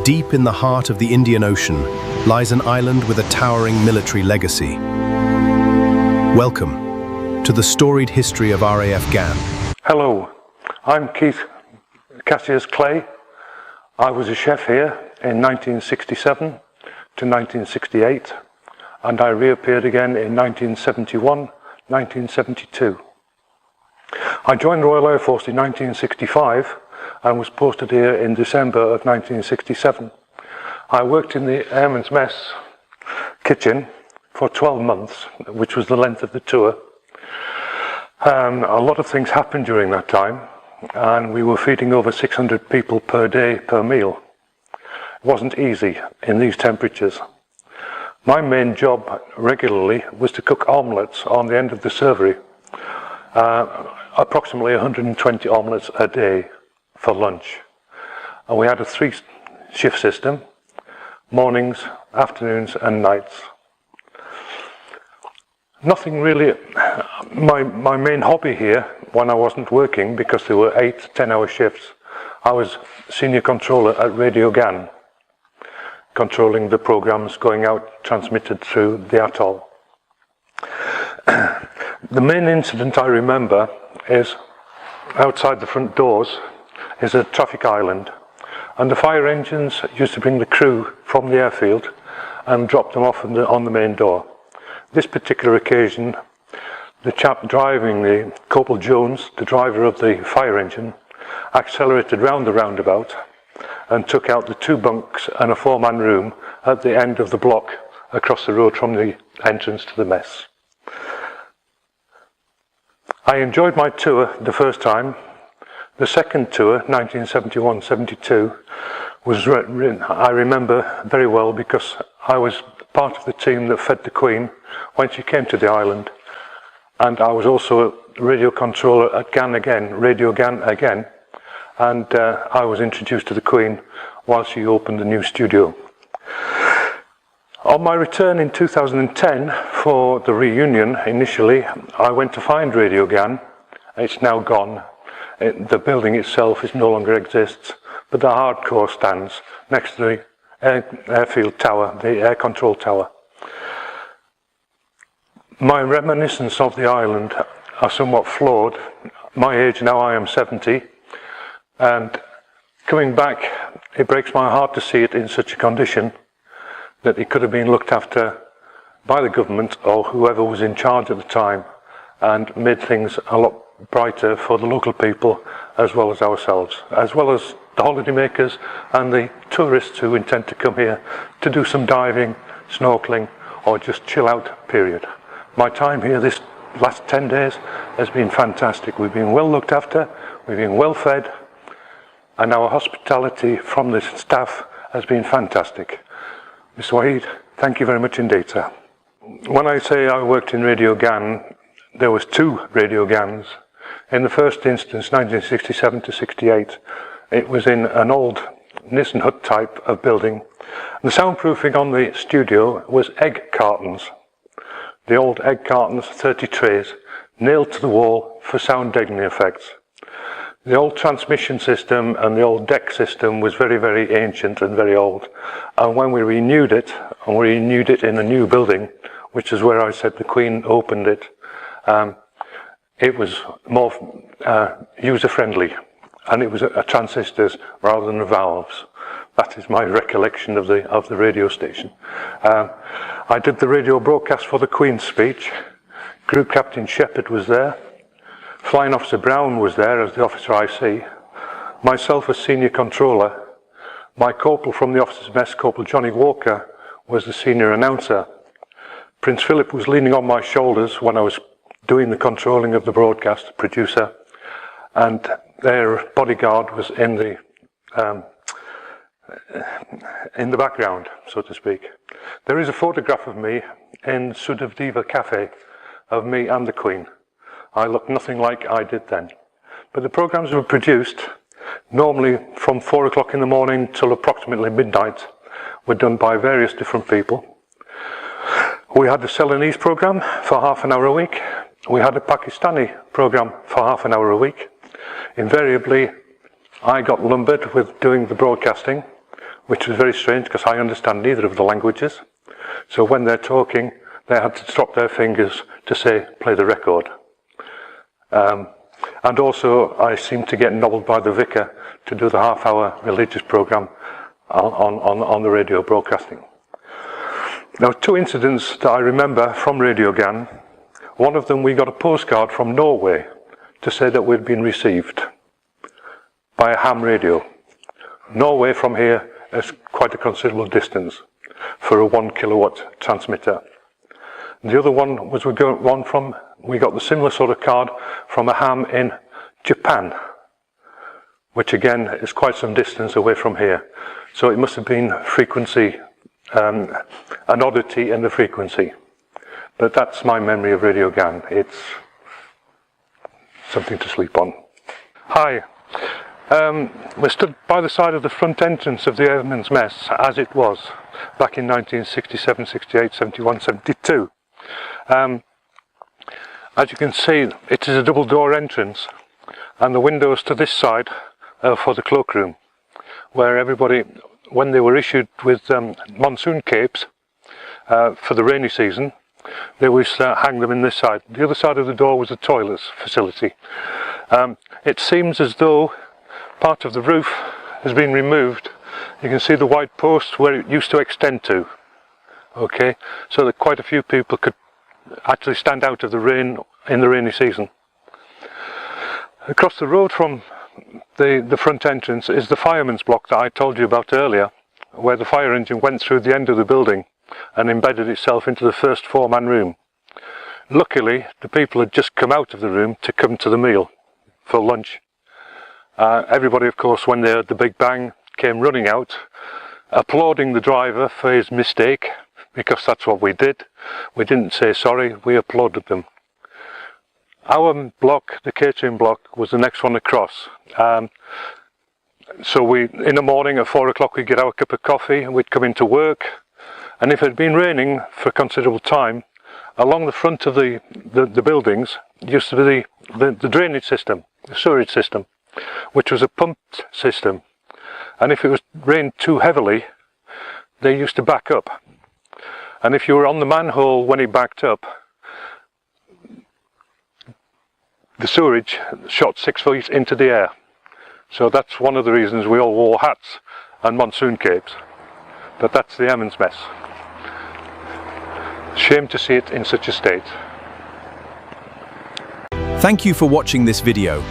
Deep in the heart of the Indian Ocean lies an island with a towering military legacy. Welcome to the storied history of RAF Gann. Hello, I'm Keith Cassius Clay. I was a chef here in 1967 to 1968, and I reappeared again in 1971, 1972. I joined the Royal Air Force in 1965 and was posted here in December of 1967. I worked in the Airman's Mess kitchen for 12 months, which was the length of the tour. A lot of things happened during that time, and we were feeding over 600 people per day per meal. It wasn't easy in these temperatures. My main job regularly was to cook omelettes on the end of the servery, approximately 120 omelettes a day for lunch. And we had a 3-shift system, mornings, afternoons and nights. Nothing really, my main hobby here when I wasn't working, because there were 8 to 10 hour shifts, I was senior controller at Radio Gann, controlling the programs going out transmitted through the atoll. The main incident I remember is outside the front doors is a traffic island, and the fire engines used to bring the crew from the airfield and drop them off on the main door. This particular occasion, the chap driving the Corporal Jones, the driver of the fire engine, accelerated round the roundabout and took out the 2 bunks and a 4-man room at the end of the block across the road from the entrance to the mess. I enjoyed my tour the first time. The second tour, 1971-72, I remember very well because I was part of the team that fed the Queen when she came to the island, and I was also a radio controller at Radio Gann again, and I was introduced to the Queen while she opened the new studio. On my return in 2010 for the reunion, initially, I went to find Radio Gann. It's now gone. The building itself no longer exists, but the hardcore stands next to the airfield tower, the air control tower. My reminiscences of the island are somewhat flawed. My age now, I am 70, and coming back, it breaks my heart to see it in such a condition that it could have been looked after by the government or whoever was in charge at the time, and made things a lot brighter for the local people as well as ourselves, as well as the holidaymakers and the tourists who intend to come here to do some diving, snorkeling, or just chill out period. My time here this last 10 days has been fantastic. We've been well looked after, we've been well fed, and our hospitality from the staff has been fantastic. Mr. Wahid, thank you very much indeed, sir. When I say I worked in Radio Gann, there was 2 Radio Ganns. In the first instance, 1967 to 68, it was in an old Nissen hut type of building. The soundproofing on the studio was egg cartons. The old egg cartons, 30 trays, nailed to the wall for sound deadening effects. The old transmission system and the old deck system was very, very ancient and very old. And when we renewed it, in a new building, which is where I said the Queen opened it, it was more user-friendly, and it was transistors rather than valves. That is my recollection of the radio station. I did the radio broadcast for the Queen's speech. Group Captain Shepherd was there. Flying Officer Brown was there as the officer IC. Myself as senior controller. My corporal from the officers' mess, Corporal Johnny Walker, was the senior announcer. Prince Philip was leaning on my shoulders when I was doing the controlling of the broadcast, producer, and their bodyguard was in the background, so to speak. There is a photograph of me in Sudhavdeva Cafe of me and the Queen. I look nothing like I did then. But the programs were produced normally from 4 o'clock in the morning till approximately midnight, were done by various different people. We had the Ceylonese program for half an hour a week. We had a Pakistani program for half an hour a week. Invariably, I got lumbered with doing the broadcasting. which was very strange because I understand neither of the languages. So when they're talking, they had to drop their fingers to say, play the record. And also, I seemed to get nobbled by the vicar to do the half-hour religious programme on the radio broadcasting. Now, 2 incidents that I remember from Radio Gan. One of them, we got a postcard from Norway to say that we'd been received by a ham radio. Norway from here is quite a considerable distance for a 1 kilowatt transmitter. The other one was we got the similar sort of card from a ham in Japan, which again is quite some distance away from here. So it must have been frequency, an oddity in the frequency. But that's my memory of Radio Gan. It's something to sleep on. Hi. We stood by the side of the front entrance of the Airman's Mess as it was back in 1967, 68, 71, 72. As you can see, it is a double door entrance, and the windows to this side are for the cloakroom, where everybody, when they were issued with monsoon capes for the rainy season, they always hang them in this side. The other side of the door was the toilets facility. It seems as though part of the roof has been removed. You can see the white post where it used to extend to. Okay, so that quite a few people could actually stand out of the rain in the rainy season. Across the road from the front entrance is the fireman's block that I told you about earlier, where the fire engine went through the end of the building and embedded itself into the first 4-man room. Luckily, the people had just come out of the room to come to the meal for lunch. Everybody, of course, when they heard the big bang, came running out, applauding the driver for his mistake, because that's what we did. We didn't say sorry, we applauded them. Our block, the catering block, was the next one across. So in the morning at 4 o'clock we'd get our cup of coffee and we'd come into work. And if it had been raining for a considerable time, along the front of the buildings used to be the drainage system, the sewerage system, which was a pumped system. And if it was rained too heavily, they used to back up. And if you were on the manhole when it backed up, the sewerage shot 6 feet into the air. So that's one of the reasons we all wore hats and monsoon capes. But that's the Airman's Mess. Shame to see it in such a state. Thank you for watching this video.